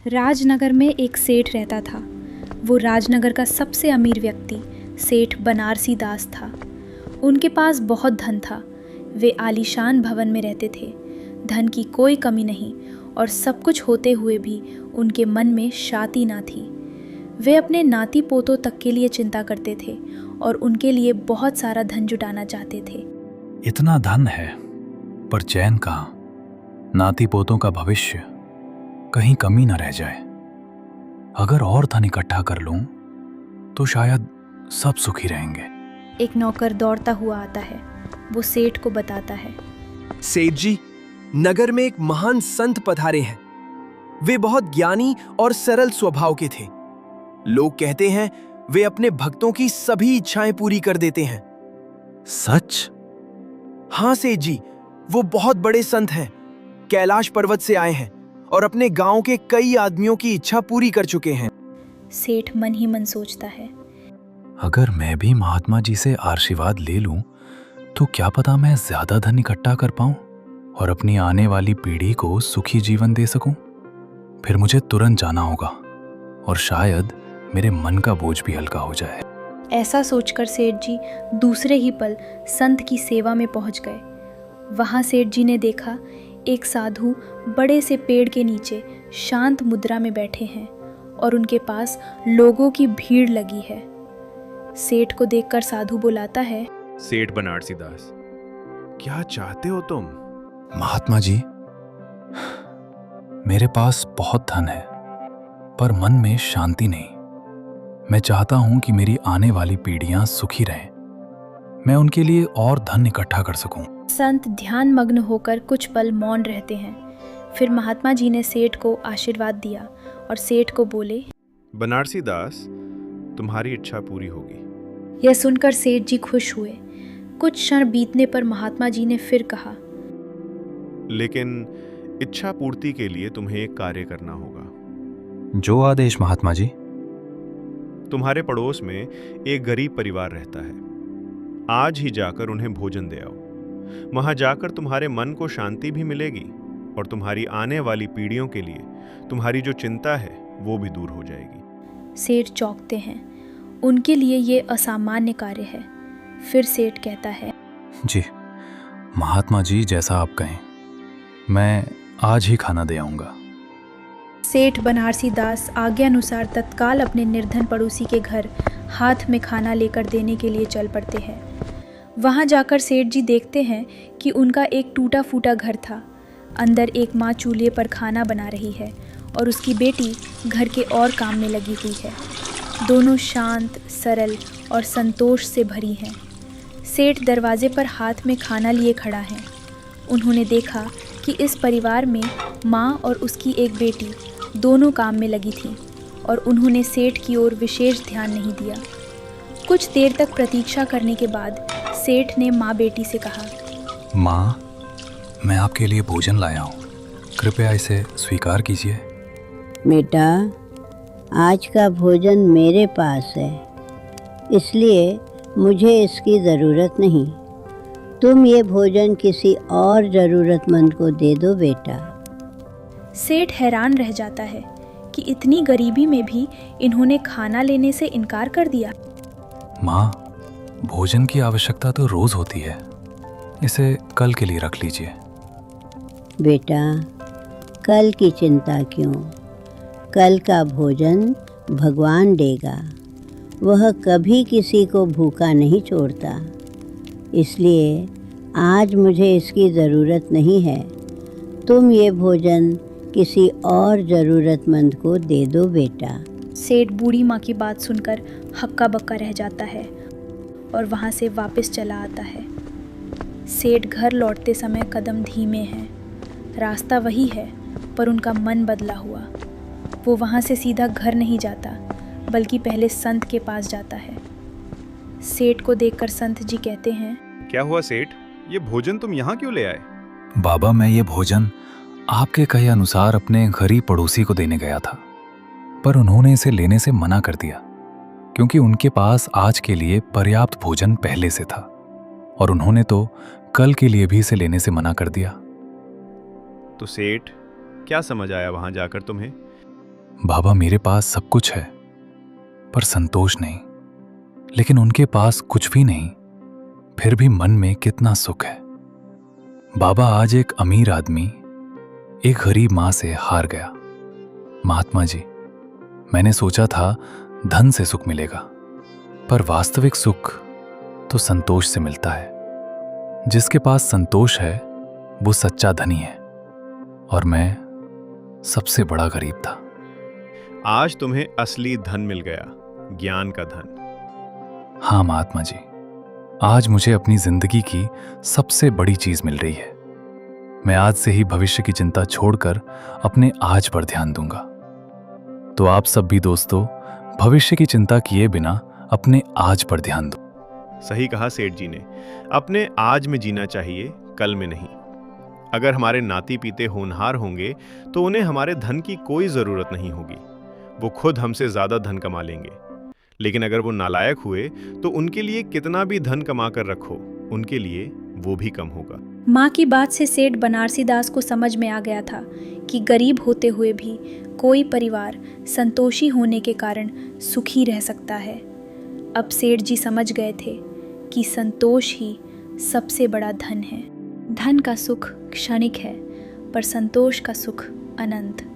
राजनगर में एक सेठ रहता था। वो राजनगर का सबसे अमीर व्यक्ति सेठ बनारसी दास था। उनके पास बहुत धन था। वे आलीशान भवन में रहते थे। धन की कोई कमी नहीं और सब कुछ होते हुए भी उनके मन में शांति ना थी। वे अपने नाती पोतों तक के लिए चिंता करते थे और उनके लिए बहुत सारा धन जुटाना चाहते थे। इतना धन है पर चैन कहाँ? नाती पोतों का भविष्य कहीं कमी न रह जाए। अगर और धन इकट्ठा कर लूं तो शायद सब सुखी रहेंगे। एक नौकर दौड़ता हुआ आता है। वो सेठ को बताता है, सेठ जी, नगर में एक महान संत पधारे हैं। वे बहुत ज्ञानी और सरल स्वभाव के थे। लोग कहते हैं वे अपने भक्तों की सभी इच्छाएं पूरी कर देते हैं। सच? हाँ सेठ जी, वो बहुत बड़े संत हैं। कैलाश पर्वत से आए हैं और अपने गांव के कई आदमियों की इच्छा पूरी कर चुके हैं। सेठ मन ही मन सोचता है, अगर मैं भी महात्मा जी से आशीर्वाद ले लूं तो क्या पता मैं ज्यादा धन इकट्ठा कर पाऊं और अपनी आने वाली पीढ़ी को सुखी जीवन दे सकूं। फिर मुझे तुरंत जाना होगा और शायद मेरे मन का बोझ भी हल्का हो जाए। ऐसा सोचकर सेठ जी दूसरे ही पल संत की सेवा में पहुंच गए। वहां सेठ जी ने देखा एक साधु बड़े से पेड़ के नीचे शांत मुद्रा में बैठे हैं और उनके पास लोगों की भीड़ लगी है। सेठ को देखकर साधु बुलाता है, सेठ बनारसी दास, क्या चाहते हो तुम? महात्मा जी, मेरे पास बहुत धन है पर मन में शांति नहीं। मैं चाहता हूं कि मेरी आने वाली पीढ़ियां सुखी रहें। मैं उनके लिए और धन इकट्ठा कर सकूं। संत ध्यान मग्न होकर कुछ पल मौन रहते हैं। फिर महात्मा जी ने सेठ को आशीर्वाद दिया और सेठ को बोले, बनारसी दास, तुम्हारी इच्छा पूरी होगी। यह सुनकर सेठ जी खुश हुए। कुछ क्षण बीतने पर महात्मा जी ने फिर कहा, लेकिन इच्छा पूर्ति के लिए तुम्हें एक कार्य करना होगा। जो आदेश महात्मा जी। तुम्हारे पड़ोस में एक गरीब परिवार रहता है। आज ही जाकर उन्हें भोजन दे आओ। वहां जाकर तुम्हारे मन को शांति भी मिलेगी और तुम्हारी आने वाली पीढ़ियों के लिए तुम्हारी जो चिंता है वो भी दूर हो जाएगी। सेठ चौंकते हैं। उनके लिए ये असामान्य कार्य है। फिर सेठ कहता है, जी महात्मा जी, जैसा आप कहें, मैं आज ही खाना दे आऊंगा। सेठ बनारसी दास आज्ञानुसार तत्काल अपने निर्धन पड़ोसी के घर हाथ में खाना लेकर देने के लिए चल पड़ते हैं। वहां जाकर सेठ जी देखते हैं कि उनका एक टूटा फूटा घर था। अंदर एक माँ चूल्हे पर खाना बना रही है और उसकी बेटी घर के और काम में लगी हुई है। दोनों शांत, सरल और संतोष से भरी हैं। सेठ दरवाजे पर हाथ में खाना लिए खड़ा है। उन्होंने देखा कि इस परिवार में माँ और उसकी एक बेटी दोनों काम में लगी थीं और उन्होंने सेठ की ओर विशेष ध्यान नहीं दिया। कुछ देर तक प्रतीक्षा करने के बाद सेठ ने माँ बेटी से कहा, माँ, मैं आपके लिए भोजन लाया हूँ, कृपया इसे स्वीकार कीजिए। बेटा, आज का भोजन मेरे पास है, इसलिए मुझे इसकी ज़रूरत नहीं। तुम ये भोजन किसी और ज़रूरतमंद को दे दो बेटा। सेठ हैरान रह जाता है कि इतनी गरीबी में भी इन्होंने खाना लेने से इनकार कर दिया। माँ, भोजन की आवश्यकता तो रोज होती है, इसे कल के लिए रख लीजिए। बेटा, कल की चिंता क्यों? कल का भोजन भगवान देगा। वह कभी किसी को भूखा नहीं छोड़ता। इसलिए आज मुझे इसकी ज़रूरत नहीं है। तुम ये भोजन किसी और ज़रूरतमंद को दे दो बेटा। सेठ बूढ़ी माँ की बात सुनकर हक्का बक्का रह जाता है और वहाँ से वापस चला आता है। सेठ घर लौटते समय कदम धीमे हैं। रास्ता वही है पर उनका मन बदला हुआ। वो वहाँ से सीधा घर नहीं जाता बल्कि पहले संत के पास जाता है। सेठ को देखकर संत जी कहते हैं, क्या हुआ सेठ, ये भोजन तुम यहाँ क्यों ले आए? बाबा, मैं ये भोजन आपके कहे अनुसार अपने गरीब पड़ोसी को देने गया था, पर उन्होंने इसे लेने से मना कर दिया क्योंकि उनके पास आज के लिए पर्याप्त भोजन पहले से था और उन्होंने तो कल के लिए भी इसे लेने से मना कर दिया। तो सेठ, क्या समझ आया वहां जाकर तुम्हें? बाबा मेरे पास सब कुछ है पर संतोष नहीं, लेकिन उनके पास कुछ भी नहीं फिर भी मन में कितना सुख है। बाबा आज एक अमीर आदमी एक गरीब मां से हार गया। महात्मा जी, मैंने सोचा था धन से सुख मिलेगा, पर वास्तविक सुख तो संतोष से मिलता है। जिसके पास संतोष है वो सच्चा धनी है, और मैं सबसे बड़ा गरीब था। आज तुम्हें असली धन मिल गया, ज्ञान का धन। हाँ महात्मा जी, आज मुझे अपनी जिंदगी की सबसे बड़ी चीज मिल रही है। मैं आज से ही भविष्य की चिंता छोड़कर अपने आज पर ध्यान दूंगा। तो आप सब भी दोस्तों, भविष्य की चिंता किए बिना अपने आज पर ध्यान दो। सही कहा सेठ जी ने, अपने आज में जीना चाहिए, कल में नहीं। अगर हमारे नाती पीते होनहार होंगे तो उन्हें हमारे धन की कोई जरूरत नहीं होगी, वो खुद हमसे ज्यादा धन कमा लेंगे। लेकिन अगर वो नालायक हुए तो उनके लिए कितना भी धन कमा कर रखो, उनके लिए वो भी कम होगा। माँ की बात से सेठ बनारसी दास को समझ में आ गया था कि गरीब होते हुए भी कोई परिवार संतोषी होने के कारण सुखी रह सकता है। अब सेठ जी समझ गए थे कि संतोष ही सबसे बड़ा धन है। धन का सुख क्षणिक है, पर संतोष का सुख अनंत।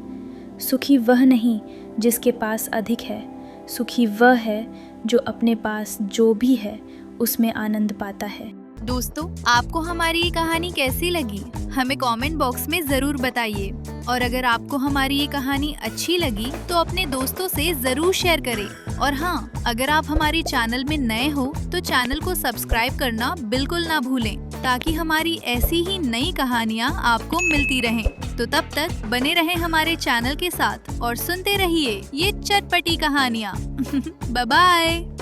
सुखी वह नहीं जिसके पास अधिक है, सुखी वह है जो अपने पास जो भी है उसमें आनंद पाता है। दोस्तों, आपको हमारी ये कहानी कैसी लगी हमें कमेंट बॉक्स में जरूर बताइए। और अगर आपको हमारी ये कहानी अच्छी लगी तो अपने दोस्तों से जरूर शेयर करें। और हाँ, अगर आप हमारी चैनल में नए हो तो चैनल को सब्सक्राइब करना बिल्कुल ना भूलें, ताकि हमारी ऐसी ही नई कहानियाँ आपको मिलती रहें। तो तब तक बने रहें हमारे चैनल के साथ और सुनते रहिए ये चटपटी कहानियाँ। Bye bye.